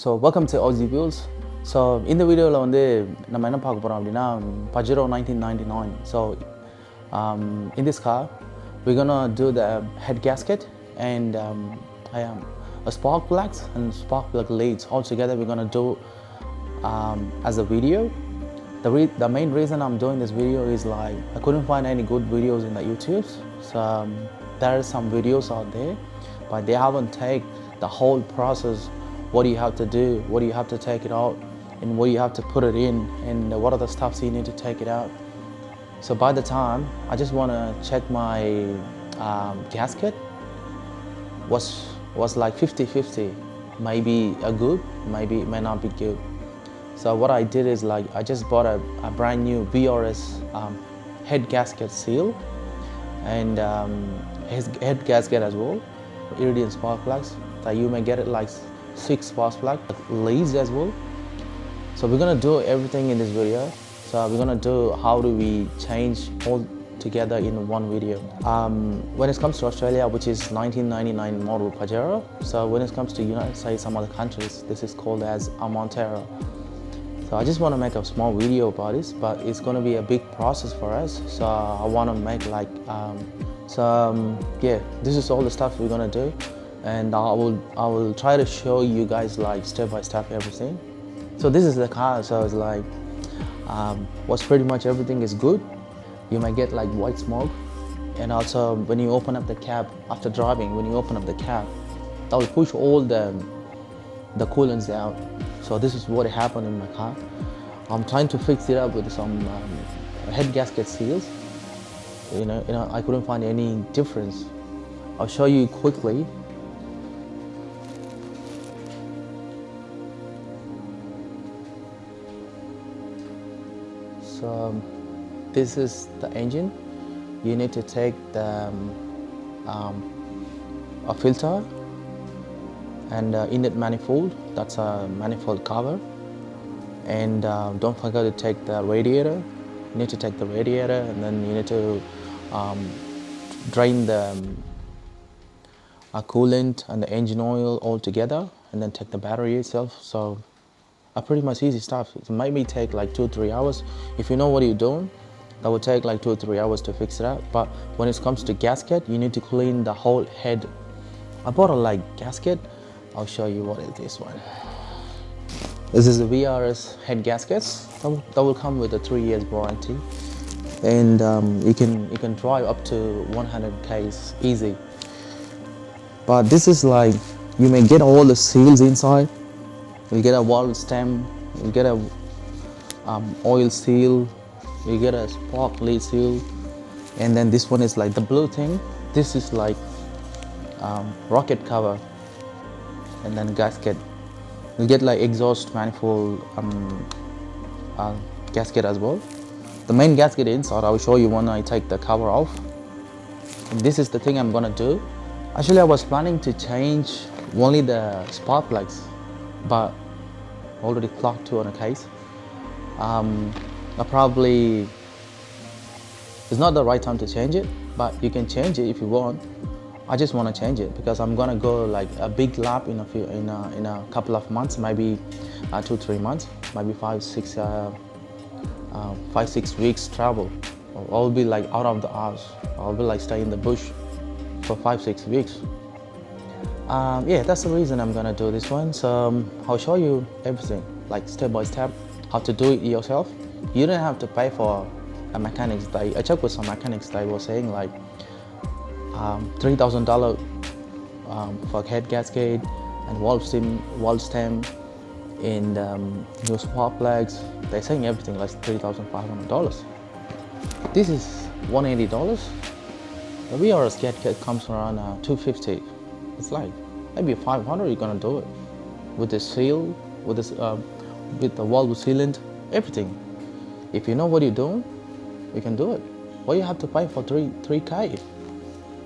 So welcome to OG Builds. So இந்த வீடியோவில் வந்து நம்ம என்ன பார்க்க போகிறோம் அப்படின்னா Pajero 1999. So in this car we're gonna do the head gasket and a spark plugs and spark plug leads. All together we're gonna do as a video. The main reason I'm doing this video is like I couldn't find any good videos in the YouTube. So there are some videos out there, but they haven't taken the whole process. What do you have to do? What do you have to take it out? And what do you have to put it in? And what are the stuffs you need to take it out? So by the time I just want to check my gasket was like 50-50. Maybe a good, maybe it may not be good. So what I did is like I just bought a brand new BRS head gasket seal and his head gasket as well, iridium spark plugs. So you may get it like 6 spark plug leads as well. So we're gonna do everything in this video. So we're gonna do how do we change all together in one video. When it comes to Australia, which is 1999 model Pajero. So when it comes to United States, some other countries, this is called as a Montero. So I just want to make a small video about this, but it's going to be a big process for us. So I want to make like, yeah, this is all the stuff we're going to do. And I will try to show you guys like step by step everything. So this is the car, so it's like, what's pretty much everything is good. You might get like white smoke. And also when you open up the cab, after driving, when you open up the cab, that will push all the coolants out. So this is what happened in my car. I'm trying to fix it up with some head gasket seals. You know, I couldn't find any difference. I'll show you quickly. So this is the engine. You need to take the a filter and inlet manifold, that's a manifold cover, and don't forget to take the radiator. You need to take the radiator, and then you need to drain the coolant and the engine oil all together, and then take the battery itself. So pretty much easy stuff. It might take like 2-3 hours. If you know what you're doing, that would take like 2-3 hours to fix it out. But when it comes to gasket, you need to clean the whole head. I bought a like gasket. I'll show you what is this one. This is the VRS head gaskets. That will come with a 3 years warranty, and you can drive up to 100 k's easy. But this is like you may get all the seals inside. You get a valve stem. You get a oil seal. You get a spark lead seal, and then this one is like the blue thing. This is like rocket cover. And then gasket. You get like exhaust manifold gasket as well. The main gasket inside, I will show you when I take the cover off. And this is the thing I'm gonna do. Actually, I was planning to change only the spark plugs, but already clocked 2 on a case. It's not the right time to change it, but you can change it if you want. I just want to change it because I'm gonna go like a big lap in a couple of months, maybe 2-3 months, maybe 5-6 weeks travel. I'll be like out of the house. I'll be like stay in the bush for 5-6 weeks. Yeah, that's the reason I'm gonna do this one. So I'll show you everything, like step by step, how to do it yourself. You don't have to pay for a mechanics. I checked with some mechanics. They were saying like $3,000 for head gasket and valve stem and new spark plugs. They're saying everything like $3,500. This is $180. The VRS gasket comes around $250. It's like maybe $500. You're gonna do it with the seal, with this with the valve sealant, everything. If you know what you're doing, you can do it. Why you have to pay for 3K?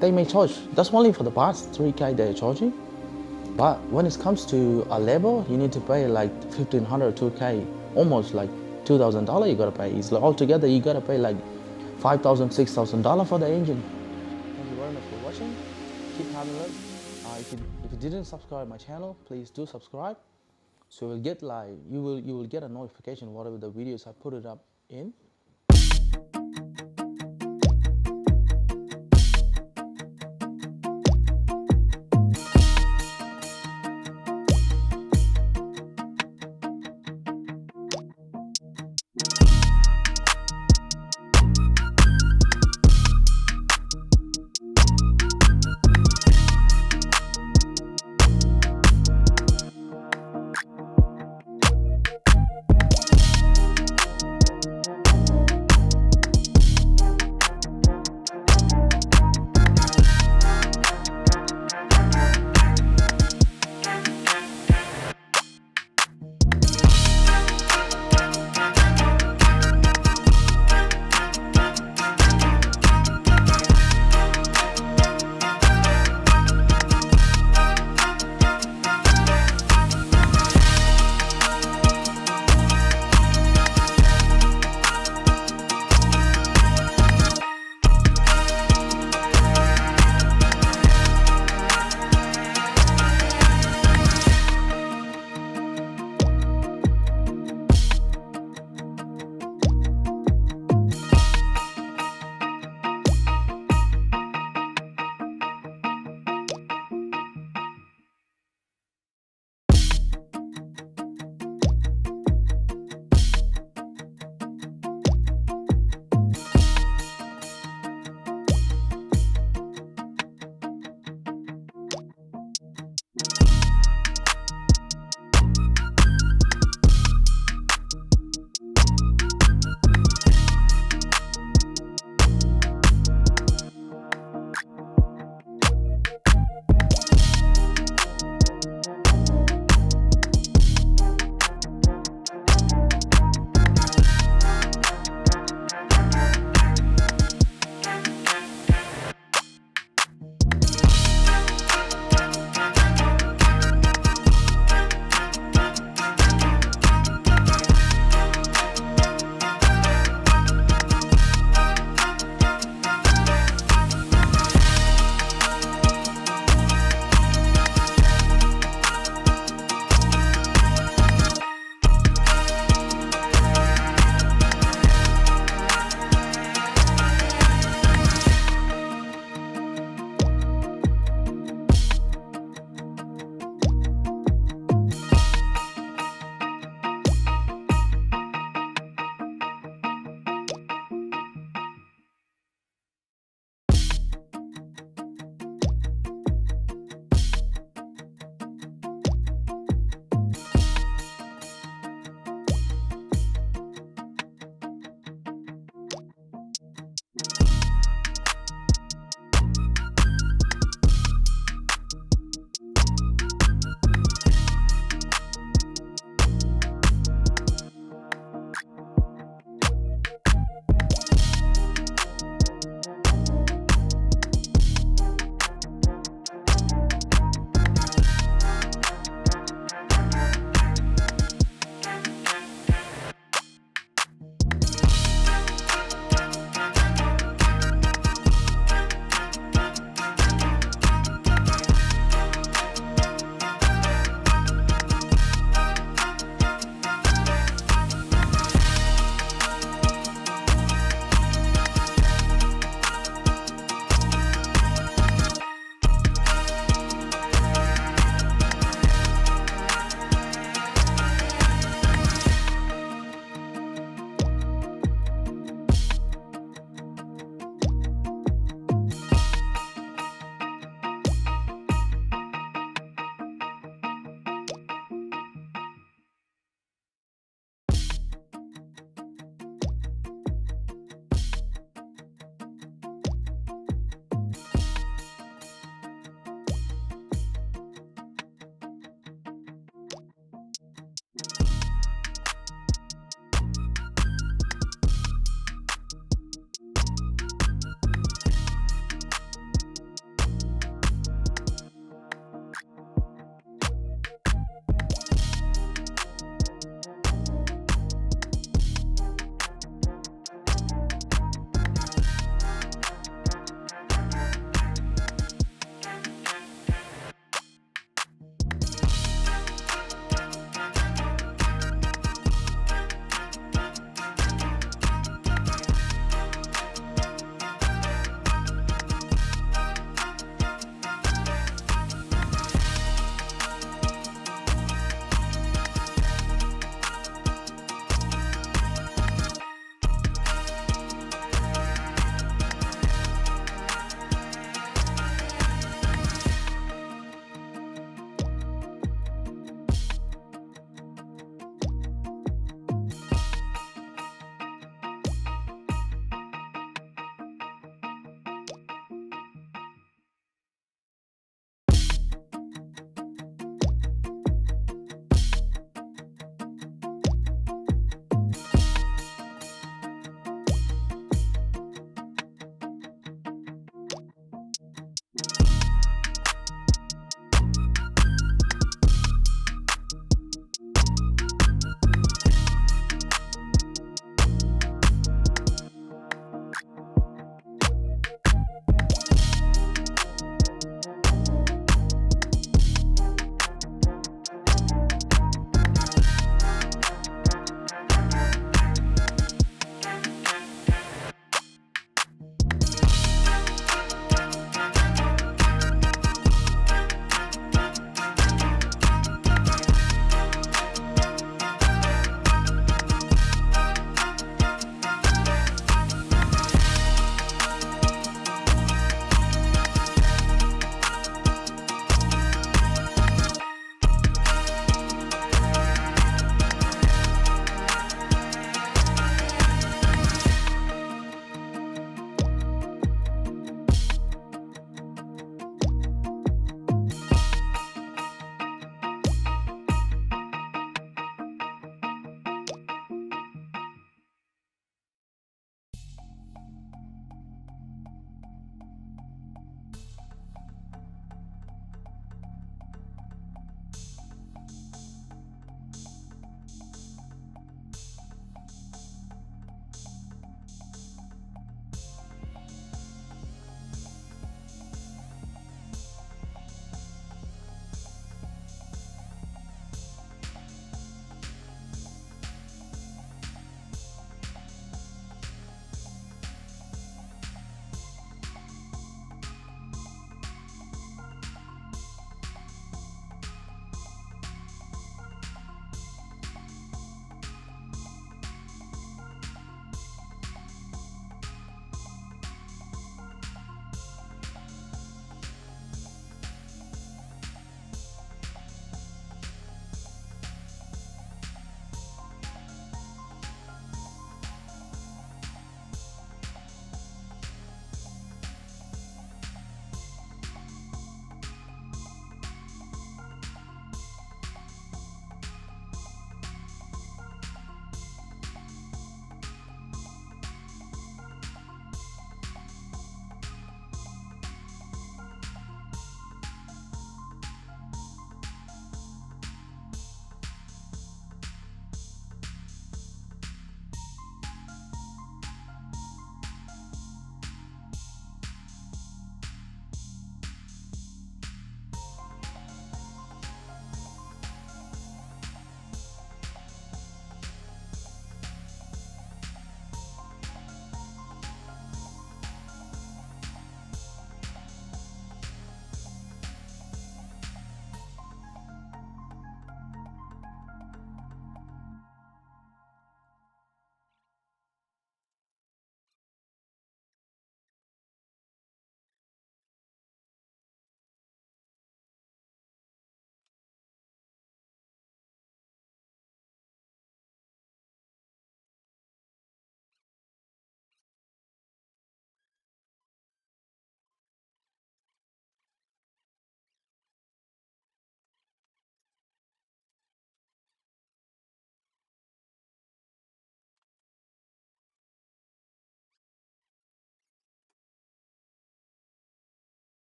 They may charge, that's only for the parts, 3K they're charging. But when it comes to a labor, you need to pay like $1,500, 2K, almost like $2,000 you gotta pay. It's like altogether you gotta pay like $5,000, $6,000 for the engine. Thank you very much for watching. Keep having a look. If you didn't subscribe my channel, please do subscribe. So you'll get like you will get a notification whatever the videos I put it up in,